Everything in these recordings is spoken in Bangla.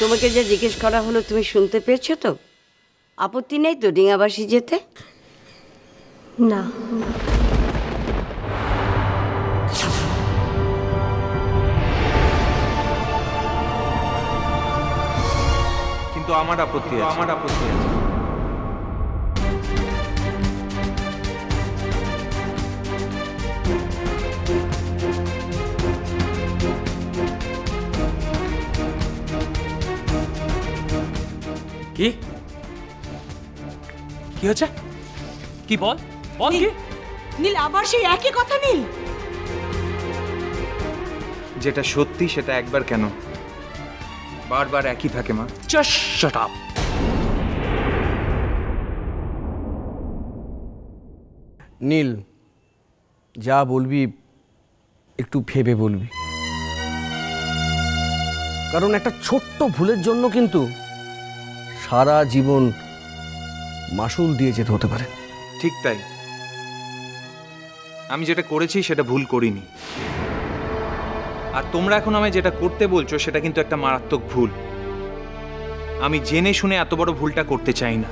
তোমাকে যে জিজ্ঞেস করা হলো তুমি শুনতে পেয়েছো তো? আপত্তি নেই তো ডিঙাবাসী যেতে? না। কিন্তু আমার আপত্তি আছে। কি কি হচ্ছে? কি বল বল কি? নীল আবার সেই একই কথা নীল। যেটা সত্যি সেটা একবার কেন বারবার একই থাকে মা। Just shut up. নীল, যা বলবি একটু ভেবে বলবি, কারণ একটা ছোট্ট ভুলের জন্য কিন্তু সারা জীবন মাসুল দিয়ে যেতে হতে পারে। ঠিক তাই, আমি যেটা করেছি সেটা ভুল করিনি, আর তোমরা এখন আমায় যেটা করতে বলছো সেটা কিন্তু একটা মারাত্মক ভুল। আমি জেনে শুনে এত বড় ভুলটা করতে চাই না।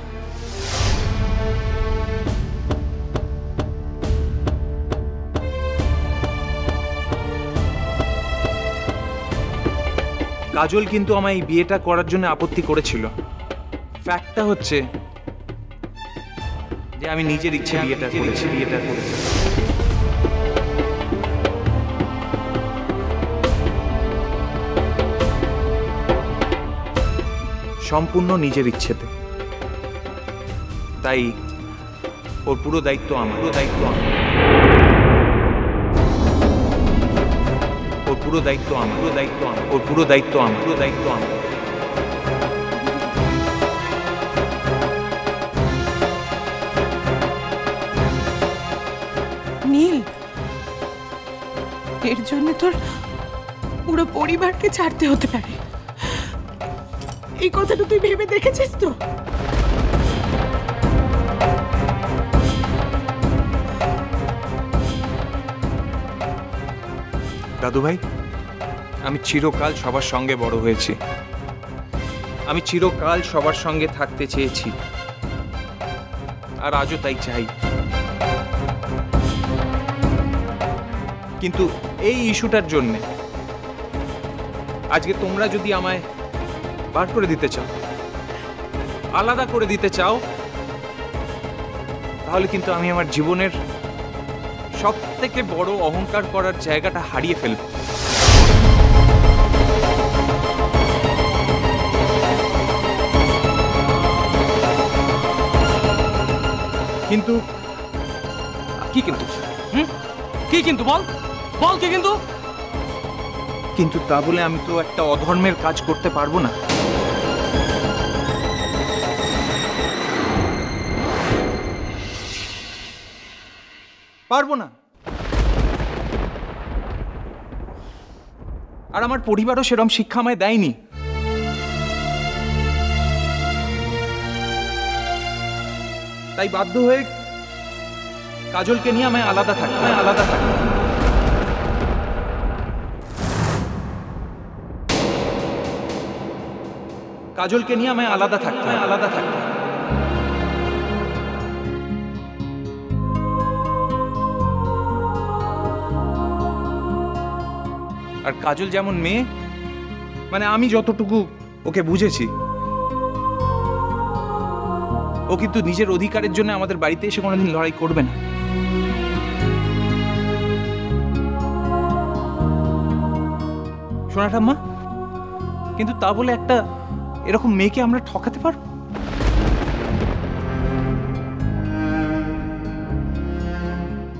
কাজল কিন্তু আমায় এই বিয়েটা করার জন্য আপত্তি করেছিল। ফ্যাক্টটা হচ্ছে যে আমি নিজের ইচ্ছে বিয়েটা করেছি। সম্পূর্ণ নিজের ইচ্ছেতে। তাই ওর পুরো দায়িত্ব আমার। নীল, এর জন্য তোর পুরো পরিবারকে ছাড়তে হতে পারে। এই কথাটা তুই ভেবে দেখেছিস তো? দাদু ভাই, আমি চিরকাল সবার সঙ্গে বড় হয়েছি, আমি চিরকাল সবার সঙ্গে থাকতে চেয়েছি, আর আজও তাই চাই। কিন্তু এই ইস্যুটার জন্যে আজকে তোমরা যদি আমায় বার করে দিতে চাও, আলাদা করে দিতে চাও, তাহলে কিন্তু আমি আমার জীবনের সব থেকে বড় অহংকার করার জায়গাটা হারিয়ে ফেলব। কিন্তু কি কিন্তু? কি কিন্তু? বল বল কি কিন্তু? কিন্তু তা বলে আমি তো একটা অধর্মের কাজ করতে পারবো না। আর আমার পরিবারও সেরকম শিক্ষা আমায় দেয়নি। তাই বাধ্য হয়ে কাজলকে নিয়ে আমায় আলাদা থাকতে কাজলকে নিয়ে আমায় আলাদা থাকতে আর কাজল যেমন মেয়ে, মানে আমি যতটুকু ওকে বুঝেছি, ও কিন্তু নিজের অধিকারের জন্য আমাদের বাড়িতে এসে কোনোদিন লড়াই করবে না। শোনা ঠাম্মা, কিন্তু তা বলে একটা এরকম মেয়েকে আমরা ঠকাতে পারবো?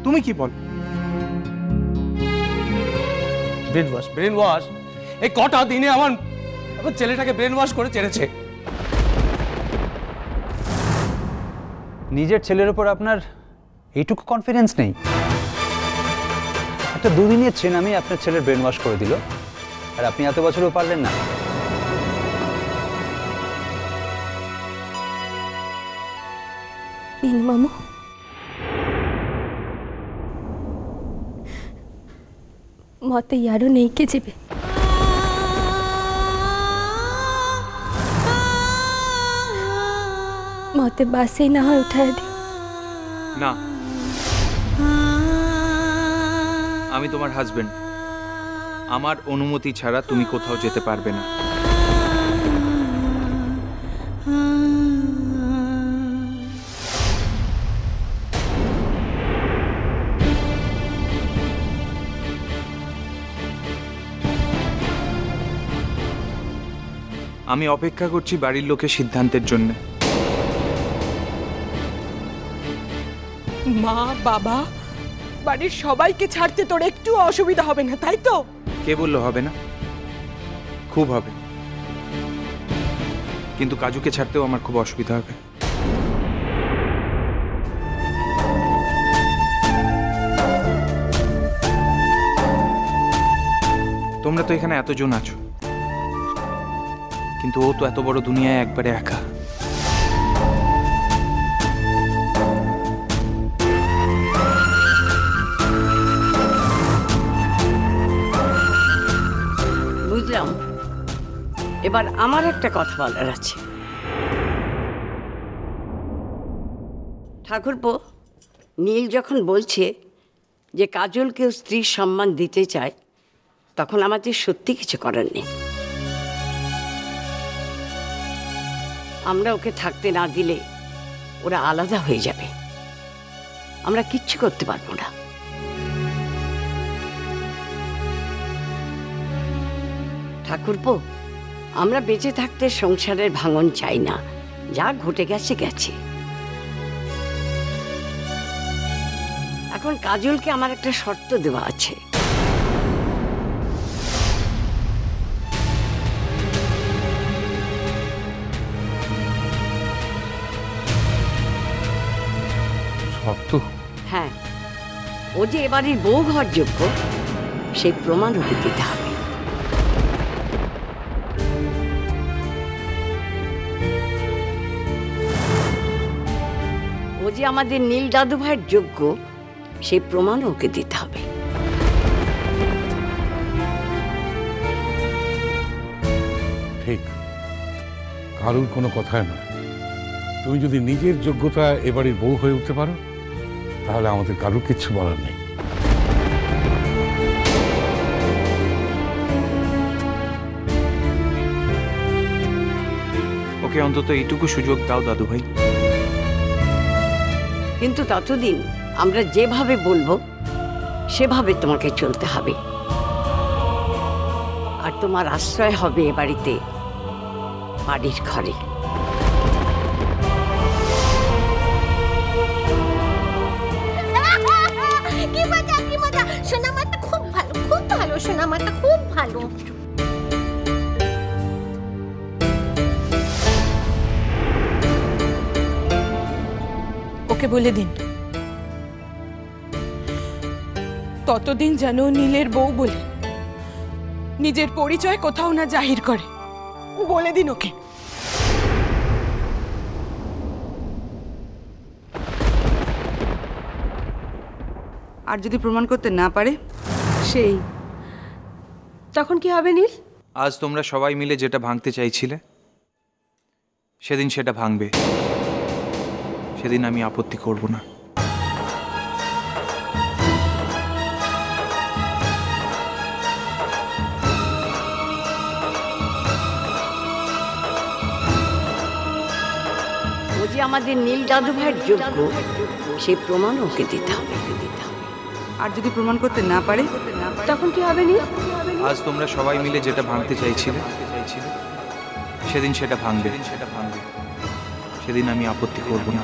তুমি কি বল? ব্রেন ওয়াশ এই কটা দিনে আমার ছেলেটাকে ব্রেন ওয়াশ করে ছেড়েছে। নিজের ছেলের উপর আপনার এইটুকু কনফিডেন্স নেই? একটা দুদিনের ছেলে আমি আপনার ছেলের ব্রেন ওয়াশ করে দিল, আর আপনি এত বছরও পারলেন না? মামু, મતે યારો નહીં કે જેવે मते बस ही ना उठाए दियो। না, আমি তোমার হাজবেন্ড। আমার অনুমতি ছাড়া তুমি কোথাও যেতে পারবে না। আমি অপেক্ষা করছি বাড়ির লোকের সিদ্ধান্তের জন্য। মা বাবা বাড়ির সবাইকে ছাড়তে তোর একটু অসুবিধা হবে না, তাই তো? কে বললো হবে না? খুব হবে, কিন্তু কাজুকে ছাড়তেও আমার খুব অসুবিধা হবে। তোমরা তো এখানে এতজন আছো, কিন্তু ও তো এত বড় দুনিয়ায় একবারে একা। বুঝলাম। এবার আমার একটা কথা বলার আছে। ঠাকুরপো, নীল যখন বলছে যে কাজলকেও স্ত্রীর সম্মান দিতে চায়, তখন আমাদের সত্যি কিছু করার নেই। আমরা ওকে থাকতে না দিলে ওরা আলাদা হয়ে যাবে, আমরা কিচ্ছু করতে পারবো না। ঠাকুরপো, আমরা বেঁচে থাকতে সংসারের ভাঙন চাই না, যা ঘটে গেছে গেছে। এখন কাজলকে আমার একটা শর্ত দেওয়া আছে। শর্ত? হ্যাঁ, ও যে এবারের বউ ঘর যোগ্য সেই প্রমাণ ওকে দিতে হবে। ও যে আমাদের নীল দাদু ভাইয়ের যোগ্য সেই প্রমাণ ওকে দিতে হবে। ঠিক, কারুর কোনো কথায় না। তুমি যদি নিজের যোগ্যতা এবারের বউ হয়ে উঠতে পারো, তাহলে আমাদের কারুর কিচ্ছু বলার নেই। ওকে অন্তত এইটুকু সুযোগ দাও দাদু ভাই। কিন্তু ততদিন আমরা যেভাবে বলবো সেভাবে তোমাকে চলতে হবে। আর তোমার আশ্রয় হবে এ বাড়িতে বাড়ির ঘরে। কি মজা, কি মজা! সোনা মাটা খুব ভালো, খুব ভালো, সোনা মাটা খুব ভালো। ওকে বলে দিন ততদিন যেন নীলের বউ বলে নিজের পরিচয় কোথাও না জাহির করে। বলে দিন ওকে। আর যদি প্রমাণ করতে না পারে, সেই তখন কি হবে নীল? আজ তোমরা সবাই মিলে যেটা ভাঙতে চাইছিলে সেদিন সেটা ভাঙবে। সেদিন আমি আপত্তি করব না। ও যে আমাদের নীল দাদু ভাইয়ের যোগ্য সেই প্রমাণ ওকে দিতে হবে। আর যদি প্রমাণ করতে না পারে, তখন কি হবে নীল? আজ তোমরা সবাই মিলে যেটা ভাঙতে চাইছিলে সেদিন সেটা ভাঙবে। সেদিন আমি আপত্তি করব না।